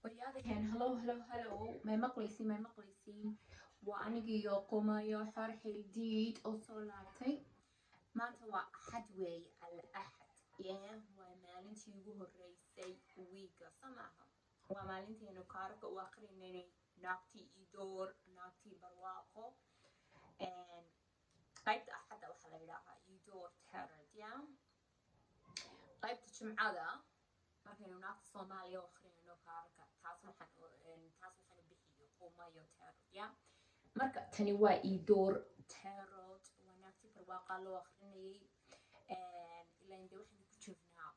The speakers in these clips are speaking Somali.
Waryaadahan halo may maqlaysiin waa anigiyo qumayo xarxi diid oo soo laabtay maanta waa axad weeye al axad waa maalintii ugu horeysay wiiga samaaha waa maalinteenu kaarka u aqrinaynay naagtii idoor naagtii barwaaqo qaybta axadda waxaa la yidhaahaa idoor tarad qaybta jimcada markaynu naagta soomaaliya u aqrinayno kaarka taas waxaan bixiyo qumayo tarad marka tani waa idoor tarot waa naagtii barwaaqa loo aqrinayay ilaan de waxaynu ku jirnaa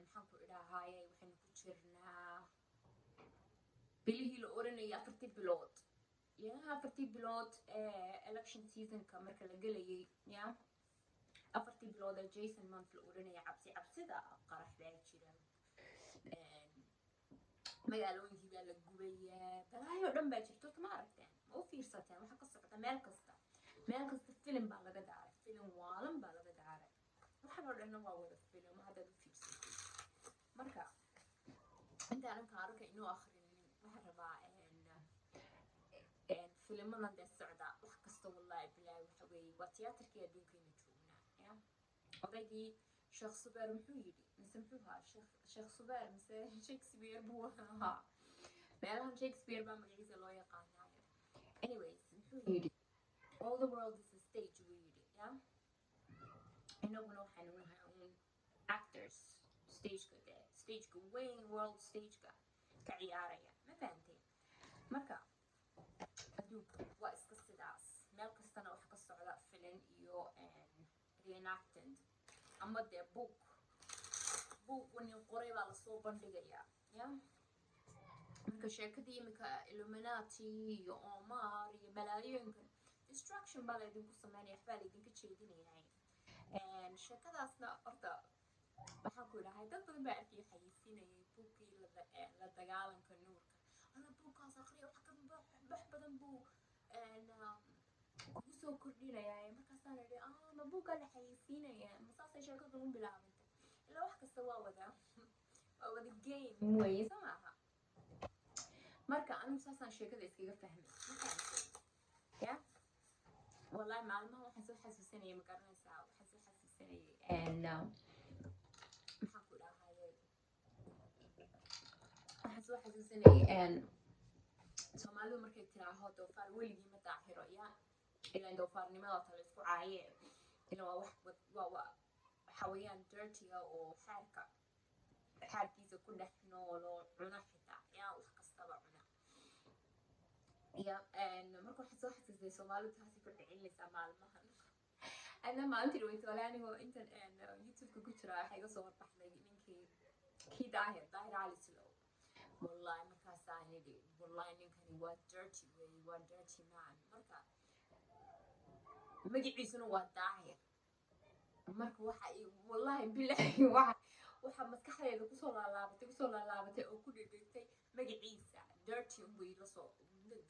maxaan ku idhahaaye waxaynu ku jirnaa bilihii la oranayay afartii bilood election seasonka marka la gelayay afartii bilood ee jason month la oranaya cabsida qarax baa jira magaalooyinkii baa la gubayaa balaayo dhan baa jirto ma aragteen ma u fiirsateen waxa ka socda meel kasta filim baa laga daaray filim waalan baa laga daaray waxaan oo dhanna waa wada filim haddaad u fiirsatid marka intaanan kaarka inuu akhrinin waxaan rabaa filimadan dee socda wax kasta wallaahi bilaahi waxa weeye waa tiyaatarkii adduunkayna joognaa odaygii sheekh subeer muxuu yidhi mise muxuu ahaa sheekh subeer mise shakespeare buu ahaa meelahan shakespeare baa magaciisa loo yaqaanaayo anyways muxuu yidhi all the world is a stage buu yidhi inaguna waxaynu nahay un actors stageka weyn world stageka ka ciyaaraya ma fahanteen marka adduunka waa iska sidaas meel kastana wax ka socda filin iyo reenactant ama dee buug nin qoray baa lasoo bandhigayaa marka sheekadii imika illuminati iyo omar iyo balaayoyinkan destruction baa laydinku sameynaya waxbaa laydinka jeedinayahay sheekadaasna horta waxaan ku idhahay dad badan baa arkay xayeysiinayay buugkii la dagaalanka nuurka ana buugkaas aqriya wax ka bax badan buu kugu soo kordhinayaa markaasaan idhi ma buuggaa la xayeysiinaya masaasay sheekadu u bilaabantay ilaa wax kasta waa wada game weye soo maaha marka anigu saasaan sheekada iskaga fahmay wallahi maalmaha waxaan soo xasuusanayay ma garanaysaa waxaan soo xasuusanayay maxaan ku dhahaye waxaan soo xasuusanayay soomaalidu markay tiraaho doofaar weligii ma daahiro ilaan doofaarnimada ta la isku caaye ilaan waa xawayaan dirtiga oo xaarkiisa ku dhex nool oo cuna xitaa wax kastaba cuna marka waxaan soo xasuustay soomaalidu taasi ku dhicinaysaa maalmahan ana maalintii dhaweytoole anigoo intan youtubeka ku jira waxaa iga soo horbaxday kii daahir cali slow wallahi markaasaan idhi wallahi ninkani waa dirty weeye waa dirty man marka magaciisuna waa daahir marka wallahi bilaahi waxa maskaxdeeda kusoo laalaabatay oo ku dhegegtay magaciisa dirty unbay lasoo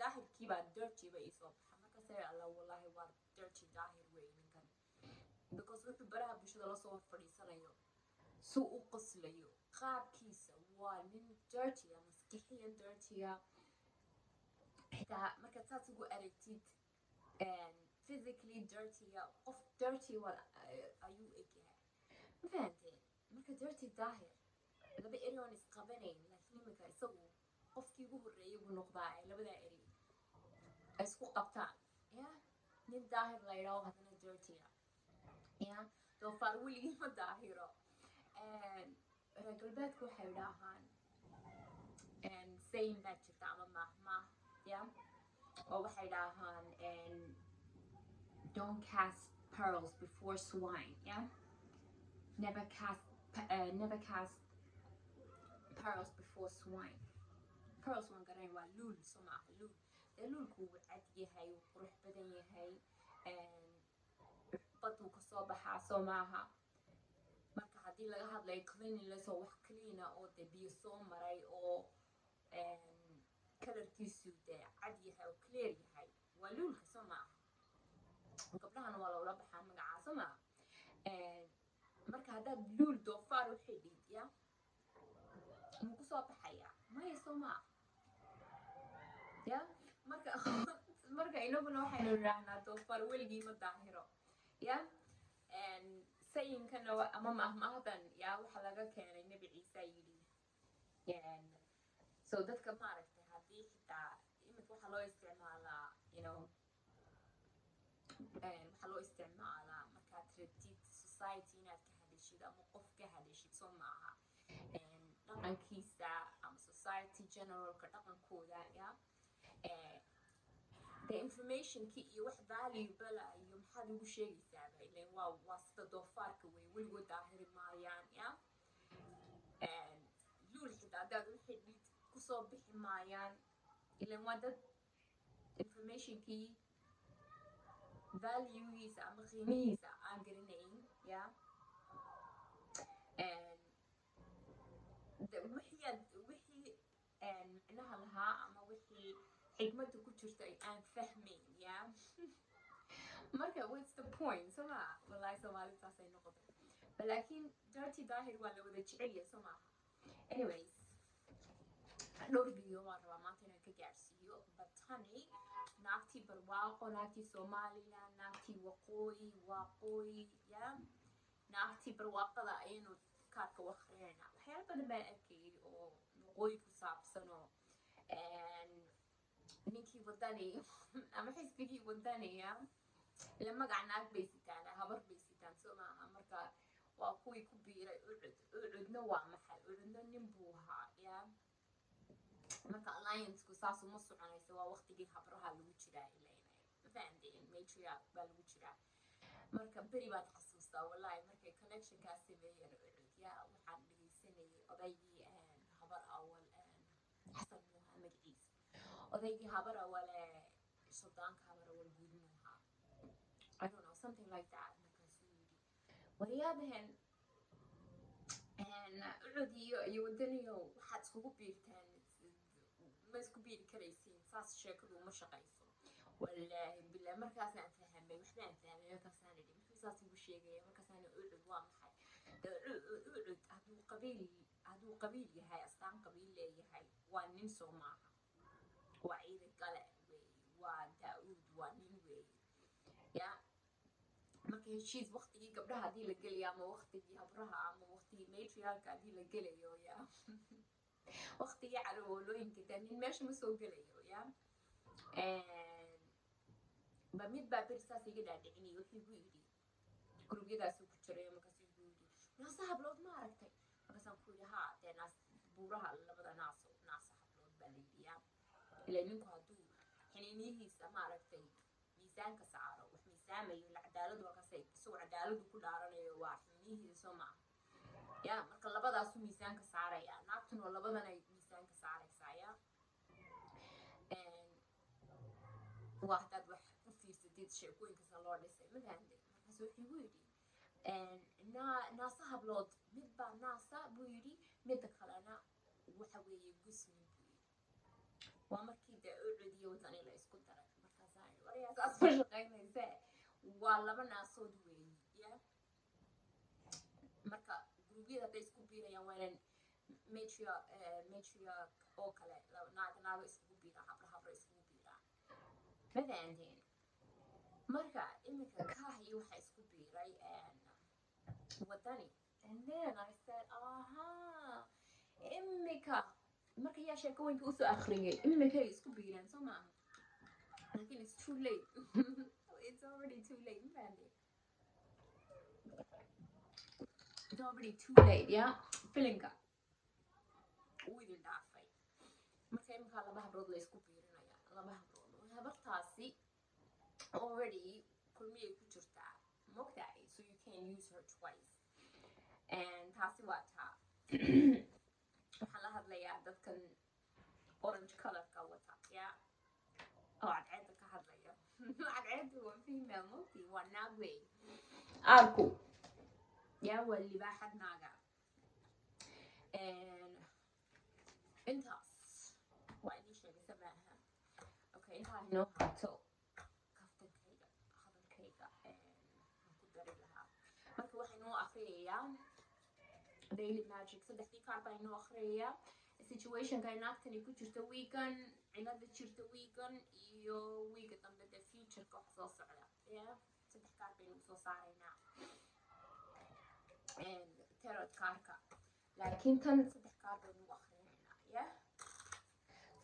daahirkiibaa dirty bay isoo baxa markaasay alla wallahi waa dirty daahir weeye ninkan because wuxuu baraha bulshada lasoo hor fadhiisanayo suu u qoslayo qaabkiisa waa nin dirtya maskixiyan dirtya xitaa markaad saas ugu aragtid physically dirtya qof dirty ayuu egyahay ma fahanteen marka dirty daahir laba eri oon isqabanayn laakiin imika isagu qofkii ugu horreeyay buu noqdaa ay labadaa eri ay isku qabtaan nin daahir la yidhaho haddana dirtya doofaar weligii ma daahiro reer galbeedku waxay idhaahaan sayin baa jirta ama mahmah oo waxay idhaahaan don't cast pearls before swine never cast pearls before swine pearls waan garanay waa luul soo maaha luul dee luulku wuu cad yahay wuu qurux badan yahay baduu kasoo baxaa soo maaha marka haddii laga hadlayo cleanliness oo wax cleana oo dee biyo soo maray oo kalarkiisu dee cad yahay oo clear yahay waa luulka soo maaha gabdhahana waa loola baxaa magacaa soo maaha marka haddaad luul doofaar u xidhid kusoo baxaya maya soo maa ya marka inaguna waxaynu idhaahnaa doofaar weligii ma daahiro ya sayinkana ama mahmahdan ya waxa laga keenay nebi ciisa yidhi so dadka maaragtay haddii xitaa imika waxaa loo isticmaalaa waxaa loo isticmaalaa markaad rabtid society inaad ka hadashid ama qof ka hadashid soo maaha dhaqankiisa ama society generalka dhaqankooda ya the informationki iyo wax valuable iyo maxaad ugu sheegaysaaba ilan waa sida doofaarka wey weligood daahiri maayaan ya luul xitaa haddaad u xidhid kusoo bixi maayaan ilan waa dad informationkii valuegiisa ama qiimihiisa aan garanayn ya wixii micnaha lahaa ama wixii xigmada ku jirta aan fahmayn ya marka what's the point soma wallahi Soomaalidu taasay noqotay laakiin dirty daahir waa la wada jecel yahay soo maaha anyways dhowr video waan rabaa maanta inaan ka gaarsiiyo batani naagtii barwaaqo naagtii Somaliland naagtii waqooyi ya naagtii barwaaqada ayaynu kaadka wakhriyayna waxyaalo badan baan arkayay oo waqooyi ku saabsan oo ninkii wadani ama xisbigii wadaniya la magac naag bay sitaan habar bay sitaan soo maaha marka waa kuwii ku biiray ucudna waa maxay ucudna nin buu ahaa ya marka allianceku saas uma soconaysa waa waqtigii habraha lagu jiraa ilayna fahandeen matriarch baa lagu jiraa marka beri baad xasuustaa wallahi markay connectionkaas sameeyeen ucud ya waxaan dhegeysanayay odaygii habar awal xasan muuha magaciisa odaygii habar awale suldaanka habar awal guud muuha I don't know something like that markaasuu yidhi waryaadahan ucud iyo wadaniyo waxaad iskugu biirtaan ma isku biiri karaysiin saas sheekadu uma shaqayso wallaahi billah markaasaan fahmay waxbaan fahmay markaasaan idhi muxuu saas igu sheegaya markaasaan ucud waa maxay ucud hadduu qabiil yahay astaan qabiil leeyahay waa nin soo maaha waa ciidan gale wey waa daa'uud waa nin wey ya marka heshiis waqtigii gabdhaha haddii la gelayo ama waqtigii habraha ama waqtigii matriarka haddii la gelayo ya waqtigii carwoolooyinka taa nin meesha ma soo gelayo ya ba mid baa beri saas iga dhaadhicinayay wuxuu igu yidhi gurubyadaasuu ku jiray markaasuu igu yidhi naasa hablood ma aragtay markaasaan ku yidhi haa dee buuraha labada naasa hablood baa la yidhi ya ilaa ninku hadduu xiniinyihiisa maaragtay miisaanka saaro wax miisaamayo la cadaaladu markaasay isagoo cadaaladu ku dhaaranayo waa xiniinyihiisa soo maaha ya marka labadaasuu miisaanka saaraya naagtuna labadanay miisaanka saaraysaa ya waa haddaad wax u fiirsatid sheekooyinkaasa loo dhisay ma fahamtay markaas wuxuu igu yidhi naasa hablood mid baa naasa buu yidhi midda kalena waxa weeye gusmin buu yidhi waa markii dee ucud iyo wadani la isku daray markaasaan idhi waryaa saas ma shaqaynaysa waa laba naasood weeyi ya marka gurubyada hadday isku biirayaan waa inaan matriarch oo kale naago iskugu biiraa habro iskugu biiraa ma fahanteen marka iminka kaahiyo waxa isku biiray wadani and then I said aha imika marka yaa sheekooyinka usoo akhriyay imikay isku biireen soo maaha laakiin it's too late it's already too late ma fahanteen it's already too late ya filinka wuu idin dhaafay marka iminkaa laba habrood la isku biirinaya laba habrood habartaasi already kulmiyay ku jirtaa mogtahay so you can use her twice and taasi waa taa waxaan la hadlayaa dadkan orange colorka wata ya oo cadceedda ka hadlaya cadceedda waa female mogti waa naag wey aarku ya waa libaaxad naaga intaas waa idin sheegaysa maaha okay intaa inoo haato kaftankayga hadalkayga aan ku dari lahaa marka waxaynoo akriyayaa daily magic saddexdii kaar baa inoo akhriyaya situationka inaagtani ku jirta weegan cilada jirta weegan iyo weega dambe the futureka wax soo socda yeah saddex kaar baynu soo saaraynaa tarot kaarka laakiin tan saddex kaar baynu u akhrinaynaa yeah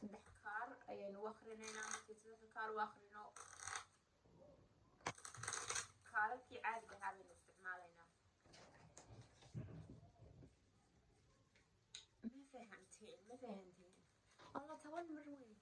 saddex kaar ayaynu u akhrinaynaa markii saddex kaar u akhrino kaararkii caadiga ahaa baynu isticmaalaynaa ما فهمتين الله 10 مرة وين